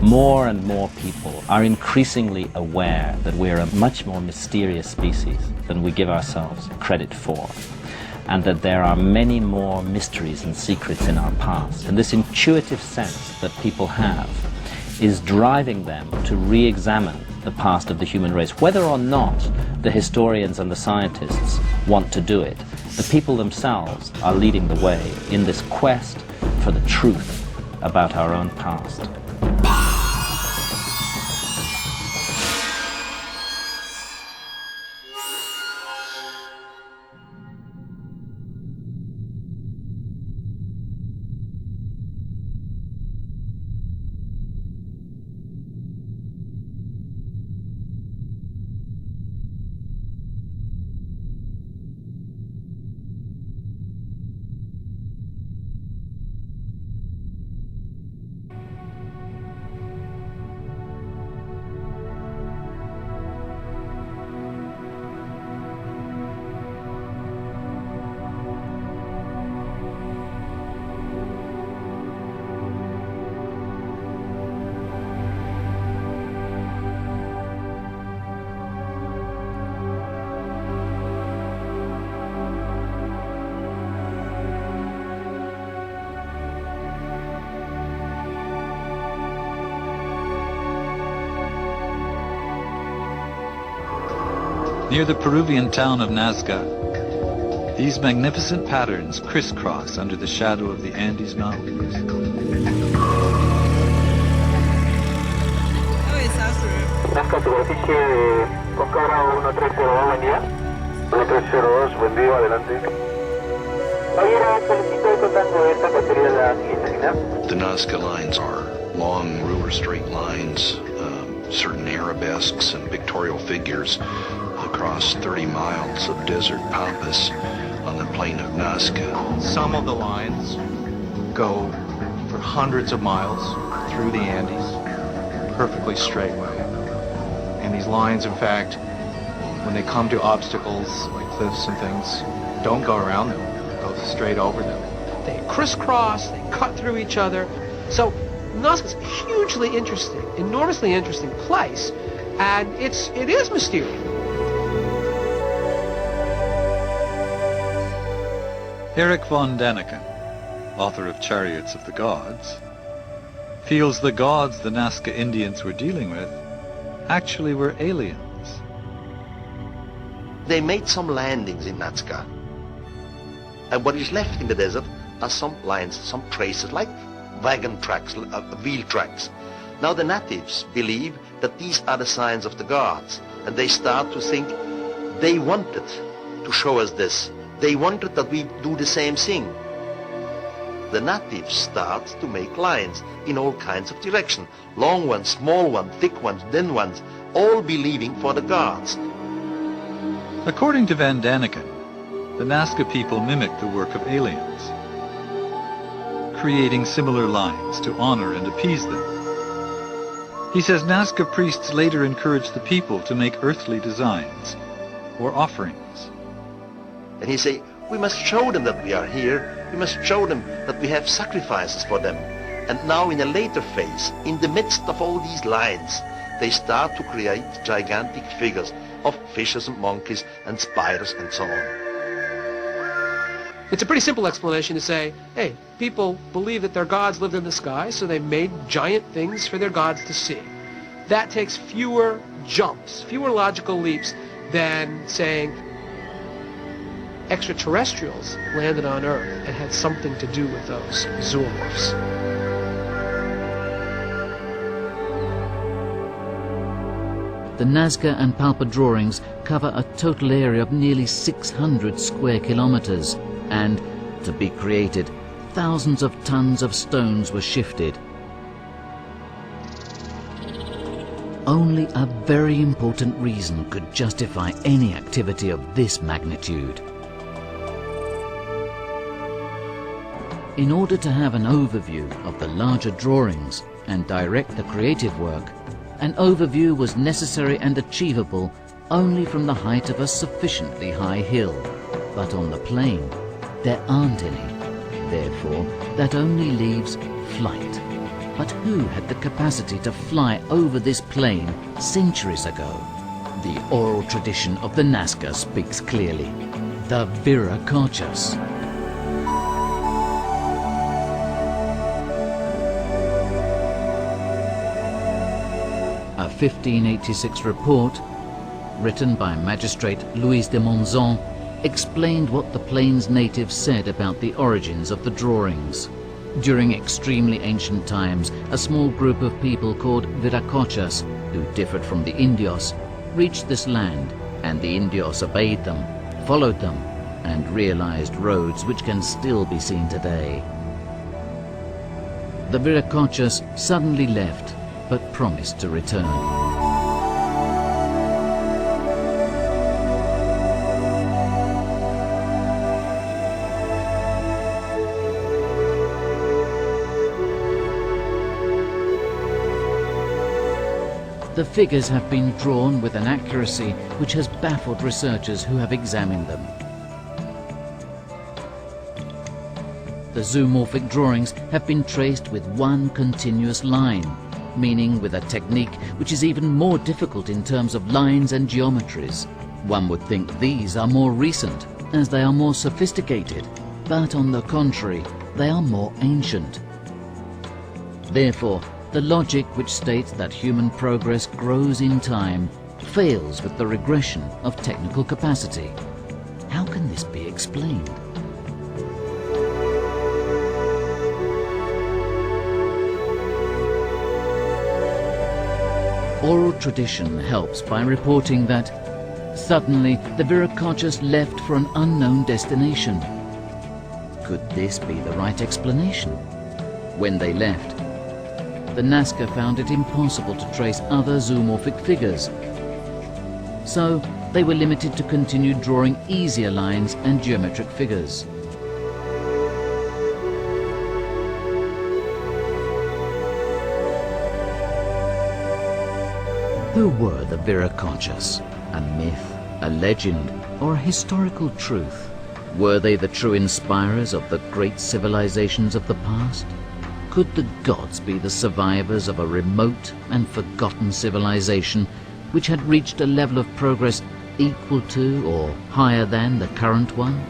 more and more people are increasingly aware that we're a much more mysterious species than we give ourselves credit for, and that there are many more mysteries and secrets in our past. And this intuitive sense that people have is driving them to re-examine the past of the human race. Whether or not the historians and the scientists want to do it, the people themselves are leading the way in this quest for the truth about our own past. Near the Peruvian town of Nazca, these magnificent patterns crisscross under the shadow of the Andes Mountains. Nazca, superficie de Oscar 1302, buen día. 1302, buen día, adelante. Caballero, solicito el contacto de esta que sería la siguiente final. The Nazca lines are long ruler straight lines, certain arabesques and pictorial figures across 30 miles of desert pampas on the plain of Nazca. Some of the lines go for hundreds of miles through the Andes, perfectly straight way. And these lines, in fact, when they come to obstacles like cliffs and things, don't go around them, go straight over them. They crisscross, they cut through each other. So Nazca's a hugely interesting, enormously interesting place, and it is mysterious. Erich von Däniken, author of Chariots of the Gods, feels the gods the Nazca Indians were dealing with actually were aliens. They made some landings in Nazca, and what is left in the desert are some lines, some traces, like wagon tracks, wheel tracks. Now the natives believe that these are the signs of the gods, and they start to think they wanted to show us this. They wanted that we do the same thing. The natives start to make lines in all kinds of direction. Long ones, small ones, thick ones, thin ones, all believing for the gods. According to Van Däniken, the Nazca people mimicked the work of aliens, creating similar lines to honor and appease them. He says Nazca priests later encouraged the people to make earthly designs or offerings. And he say, we must show them that we are here. We must show them that we have sacrifices for them. And now in a later phase, in the midst of all these lines, they start to create gigantic figures of fishes and monkeys and spiders and so on. It's a pretty simple explanation to say, hey, people believe that their gods lived in the sky, so they made giant things for their gods to see. That takes fewer jumps, fewer logical leaps than saying extraterrestrials landed on Earth and had something to do with those zoomorphs. The Nazca and Palpa drawings cover a total area of nearly 600 square kilometers, and, to be created, thousands of tons of stones were shifted. Only a very important reason could justify any activity of this magnitude. In order to have an overview of the larger drawings and direct the creative work, an overview was necessary and achievable only from the height of a sufficiently high hill, but on the plain there aren't any. Therefore, that only leaves flight, But who had the capacity to fly over this plain centuries ago? The oral tradition of the Nazca speaks clearly. The Viracachas. A 1586 report, written by Magistrate Louis de Monzon, explained what the plains natives said about the origins of the drawings. During extremely ancient times, a small group of people called Viracachas, who differed from the Indios, reached this land, and the Indios obeyed them, followed them, and realized roads which can still be seen today. The Viracachas suddenly left, but promised to return. The figures have been drawn with an accuracy which has baffled researchers who have examined them. The zoomorphic drawings have been traced with one continuous line, meaning with a technique which is even more difficult in terms of lines and geometries. One would think these are more recent, as they are more sophisticated, but on the contrary, they are more ancient. Therefore, the logic which states that human progress grows in time fails with the regression of technical capacity. How can this be explained? Oral tradition helps by reporting that suddenly the Viracachas left for an unknown destination. Could this be the right explanation? When they left, the Nazca found it impossible to trace other zoomorphic figures. So they were limited to continue drawing easier lines and geometric figures. Who were the Viracachas? A myth, a legend, or a historical truth? Were they the true inspirers of the great civilizations of the past? Could the gods be the survivors of a remote and forgotten civilization which had reached a level of progress equal to or higher than the current one?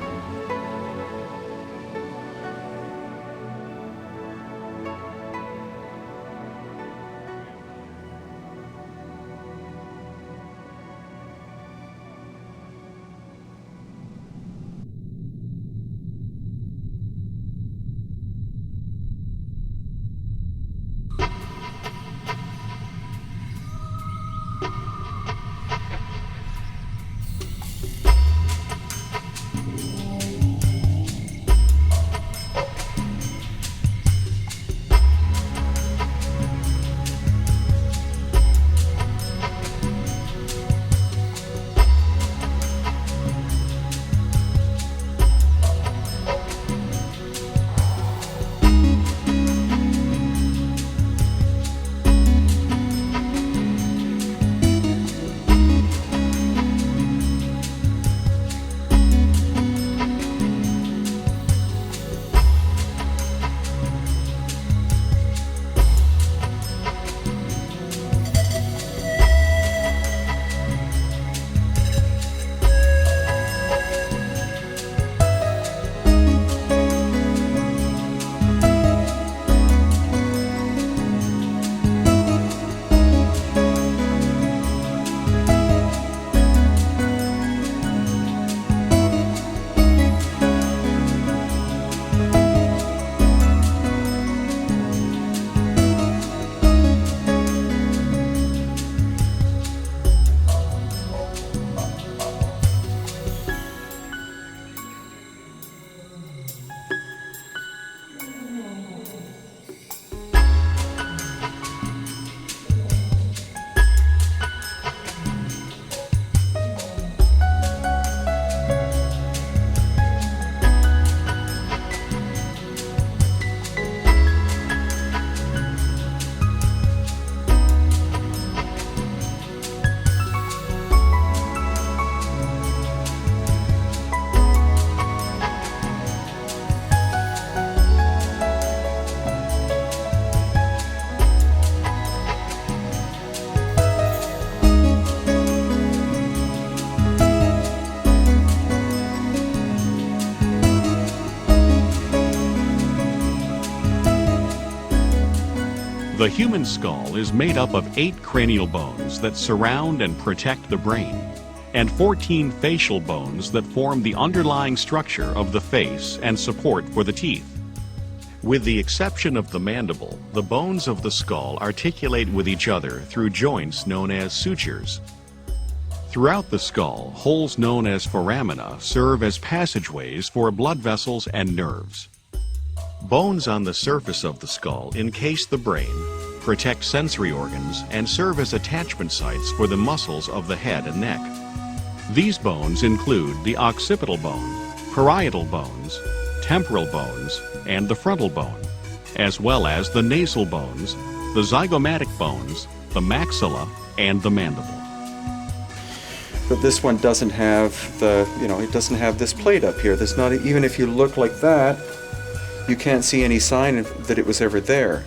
The human skull is made up of 8 cranial bones that surround and protect the brain, and 14 facial bones that form the underlying structure of the face and support for the teeth. With the exception of the mandible, the bones of the skull articulate with each other through joints known as sutures. Throughout the skull, holes known as foramina serve as passageways for blood vessels and nerves. Bones on the surface of the skull encase the brain, protect sensory organs, and serve as attachment sites for the muscles of the head and neck. These bones include the occipital bone, parietal bones, temporal bones, and the frontal bone, as well as the nasal bones, the zygomatic bones, the maxilla, and the mandible. But this one doesn't have the, it doesn't have this plate up here. There's not, even if you look like that, you can't see any sign that it was ever there.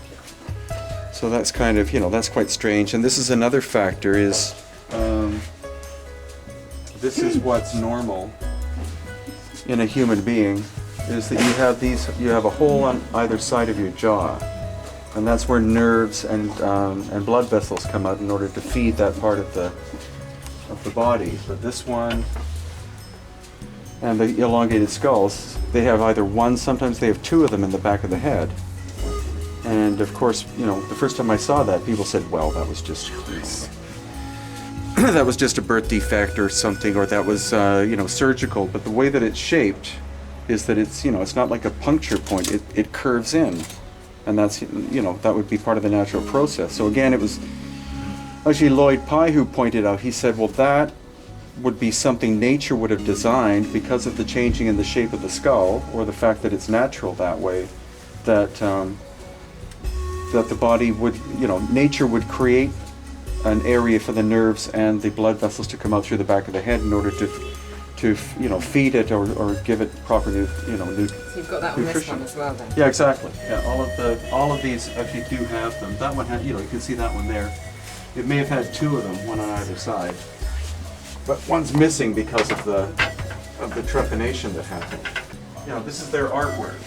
So that's kind of, that's quite strange. And this is another factor is, this is what's normal in a human being, is that you have a hole on either side of your jaw. And that's where nerves and blood vessels come out in order to feed that part of the body. But this one and the elongated skulls, they have either one, sometimes they have 2 of them in the back of the head. And of course, the first time I saw that, people said, well, that was just that was just a birth defect or something, or that was surgical. But the way that it's shaped is that it's it's not like a puncture point. It curves in, and that's that would be part of the natural process. So again, it was actually Lloyd Pye who pointed out. He said, well, that would be something nature would have designed because of the changing in the shape of the skull, or the fact that it's natural that way, that that the body would, nature would create an area for the nerves and the blood vessels to come out through the back of the head in order to feed it or give it proper So you've got that on this one as well then? Yeah, exactly. Yeah, all of these actually do have them. That one had, you can see that one there. It may have had 2 of them, one on either side. But one's missing because of the trepanation that happened. This is their artwork.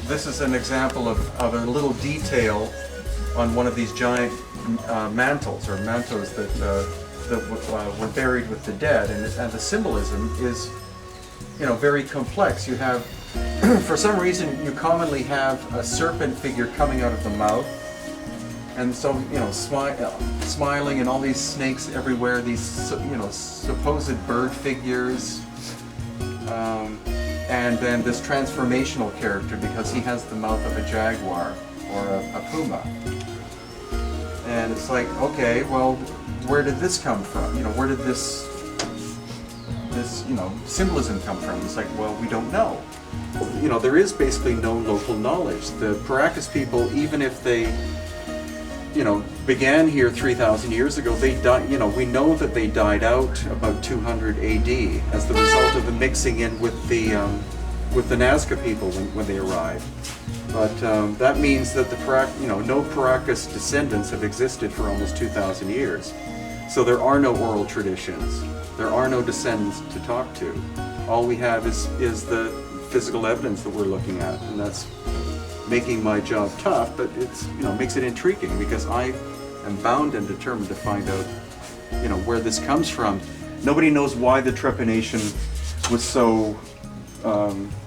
This is an example of a little detail on one of these giant mantles or mantos that were buried with the dead, and the symbolism is, very complex. You have, for some reason, you commonly have a serpent figure coming out of the mouth, and so smiling, and all these snakes everywhere. These supposed bird figures. And then this transformational character, because he has the mouth of a jaguar or a puma. And it's like, okay, well, where did this come from? Where did this symbolism come from? It's like, well, we don't know. There is basically no local knowledge. The Paracas people, even if they, began here 3,000 years ago, they died, we know that they died out about 200 AD as the result of the mixing in with the Nazca people when they arrived. But that means that no Paracas descendants have existed for almost 2,000 years. So there are no oral traditions. There are no descendants to talk to. All we have is the physical evidence that we're looking at, and that's making my job tough, but it's makes it intriguing because I am bound and determined to find out where this comes from. Nobody knows why the trepanation was so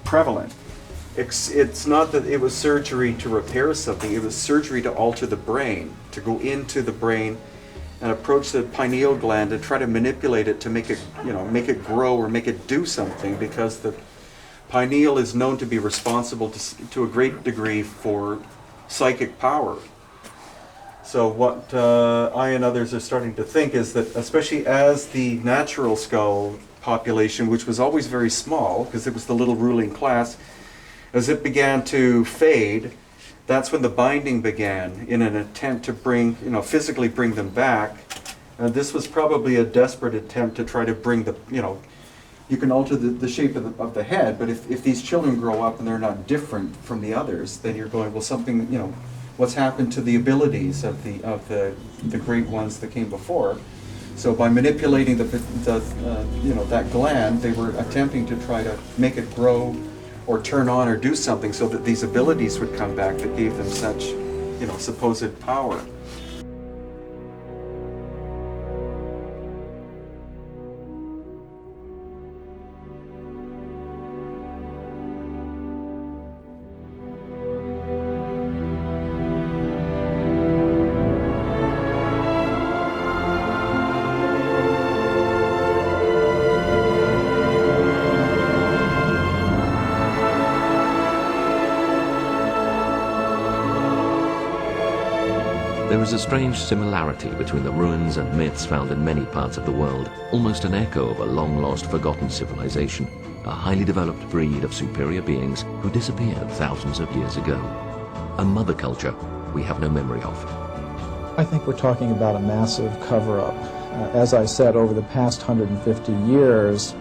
prevalent. It's not that it was surgery to repair something, it was surgery to alter the brain, to go into the brain and approach the pineal gland and try to manipulate it to make it grow or make it do something, because the pineal is known to be responsible to a great degree for psychic power. So what I and others are starting to think is that, especially as the natural skull population, which was always very small because it was the little ruling class, as it began to fade, that's when the binding began in an attempt to physically bring them back. And this was probably a desperate attempt to try to bring you can alter the shape of the head, but if these children grow up and they're not different from the others, then you're going, well, something, what's happened to the abilities of the great ones that came before? So by manipulating that gland, they were attempting to try to make it grow or turn on or do something so that these abilities would come back that gave them such supposed power. There is a strange similarity between the ruins and myths found in many parts of the world, almost an echo of a long-lost, forgotten civilization, a highly developed breed of superior beings who disappeared thousands of years ago. A mother culture we have no memory of. I think we're talking about a massive cover-up. As I said, over the past 150 years,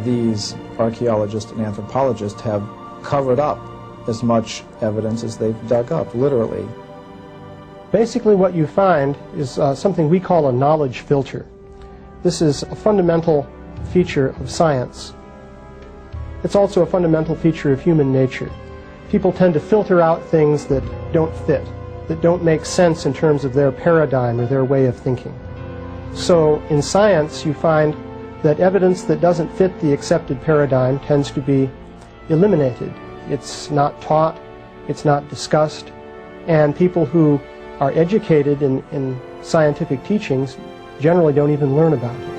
these archaeologists and anthropologists have covered up as much evidence as they've dug up, literally. Basically what you find is something we call a knowledge filter. This is a fundamental feature of science. It's also a fundamental feature of human nature. People tend to filter out things that don't fit, that don't make sense in terms of their paradigm or their way of thinking. So in science you find that evidence that doesn't fit the accepted paradigm tends to be eliminated. It's not taught, it's not discussed, and people who are educated in scientific teachings generally don't even learn about it.